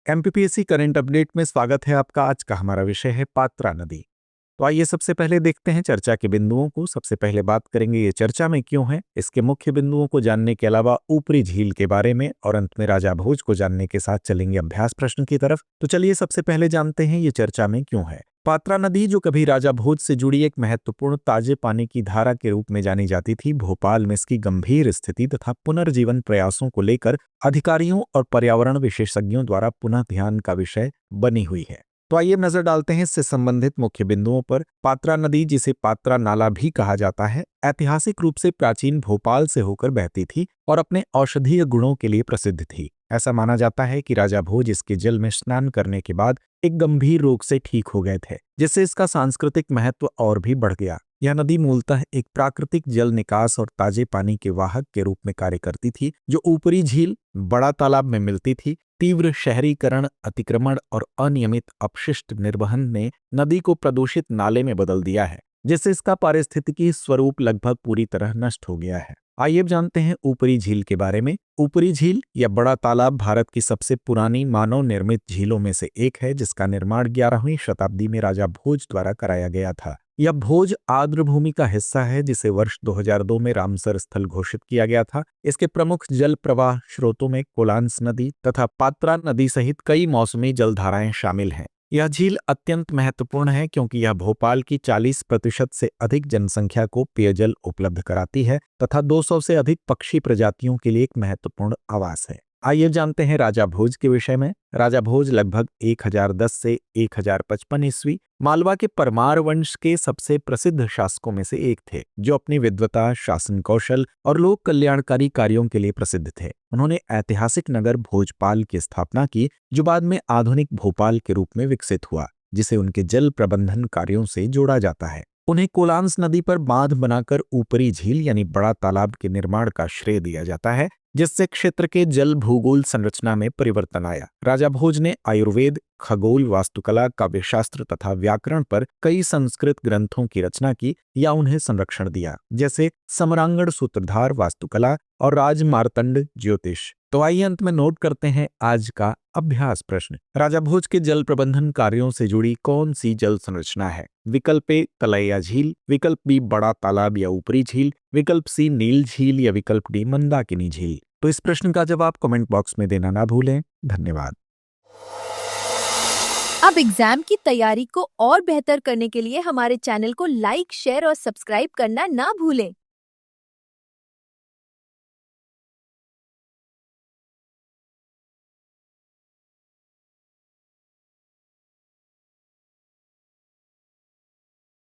MPPSC current update में स्वागत है आपका। आज का हमारा विषय है पात्रा नदी। तो आइए सबसे पहले देखते हैं चर्चा के बिंदुओं को। सबसे पहले बात करेंगे ये चर्चा में क्यों है, इसके मुख्य बिंदुओं को जानने के अलावा ऊपरी झील के बारे में, और अंत में राजा भोज को जानने के साथ चलेंगे अभ्यास प्रश्न की तरफ। तो चलिए सबसे पहले जानते हैं ये चर्चा में क्यों है। पात्रा नदी, जो कभी राजा भोज से जुड़ी एक महत्वपूर्ण ताजे पानी की धारा के रूप में जानी जाती थी, भोपाल में इसकी गंभीर स्थिति तथा पुनर्जीवन प्रयासों को लेकर अधिकारियों और पर्यावरण विशेषज्ञों द्वारा पुनः ध्यान का विषय बनी हुई है। तो आइए नजर डालते हैं इससे संबंधित मुख्य बिंदुओं पर। पात्रा नदी, जिसे पात्रा नाला भी कहा जाता है, ऐतिहासिक रूप से प्राचीन भोपाल से होकर बहती थी और अपने औषधीय गुणों के लिए प्रसिद्ध थी। ऐसा माना जाता है कि राजा भोज इसके जल में स्नान करने के बाद एक गंभीर रोग से ठीक हो गए थे, जिससे इसका सांस्कृतिक महत्व और भी बढ़ गया। यह नदी मूलतः एक प्राकृतिक जल निकास और ताजे पानी के वाहक के रूप में कार्य करती थी, जो ऊपरी झील, बड़ा तालाब में मिलती थी। तीव्र शहरीकरण, अतिक्रमण और अनियमित अपशिष्ट निर्वहन ने नदी को प्रदूषित नाले में बदल दिया है, जिससे इसका पारिस्थितिकी स्वरूप लगभग पूरी तरह नष्ट हो गया है। आइए अब जानते हैं ऊपरी झील के बारे में। ऊपरी झील या बड़ा तालाब भारत की सबसे पुरानी मानव निर्मित झीलों में से एक है, जिसका निर्माण 11वीं शताब्दी में राजा भोज द्वारा कराया गया था। यह भोज आर्द्र भूमि का हिस्सा है, जिसे वर्ष 2002 में रामसर स्थल घोषित किया गया था। इसके प्रमुख जल प्रवाह स्रोतों में कोलांस नदी तथा पात्रा नदी सहित कई मौसमी जलधाराएं शामिल हैं। यह झील अत्यंत महत्वपूर्ण है क्योंकि यह भोपाल की 40% से अधिक जनसंख्या को पेयजल उपलब्ध कराती है तथा 200 से अधिक पक्षी प्रजातियों के लिए एक महत्वपूर्ण आवास है। आइए जानते हैं राजा भोज के विषय में। राजा भोज लगभग 1010 से 1055 ईस्वी मालवा के परमार वंश के सबसे प्रसिद्ध शासकों में से एक थे, जो अपनी विद्वता, शासन कौशल और लोक कल्याणकारी कार्यों के लिए प्रसिद्ध थे। उन्होंने ऐतिहासिक नगर भोजपाल की स्थापना की, जो बाद में आधुनिक भोपाल के रूप में विकसित हुआ, जिसे उनके जल प्रबंधन कार्यों से जोड़ा जाता है। उन्हें कोलांस नदी पर बांध बनाकर ऊपरी झील यानी बड़ा तालाब के निर्माण का श्रेय दिया जाता है, जिससे क्षेत्र के जल भूगोल संरचना में परिवर्तन आया। राजा भोज ने आयुर्वेद, खगोल, वास्तुकला, काव्यशास्त्र तथा व्याकरण पर कई संस्कृत ग्रंथों की रचना की या उन्हें संरक्षण दिया, जैसे समरांगण सूत्रधार वास्तुकला और राज मार्तंड ज्योतिष। तो आइए अंत में नोट करते हैं आज का अभ्यास प्रश्न। राजा भोज के जल प्रबंधन कार्यों से जुड़ी कौन सी जल संरचना है? विकल्प ए तलैया झील, विकल्प बी बड़ा तालाब या ऊपरी झील, विकल्प सी नील झील या विकल्प डी मंदाकिनी झील। तो इस प्रश्न का जवाब कमेंट बॉक्स में देना ना भूलें। धन्यवाद। अब एग्जाम की तैयारी को और बेहतर करने के लिए हमारे चैनल को लाइक, शेयर और सब्सक्राइब करना ना भूलें।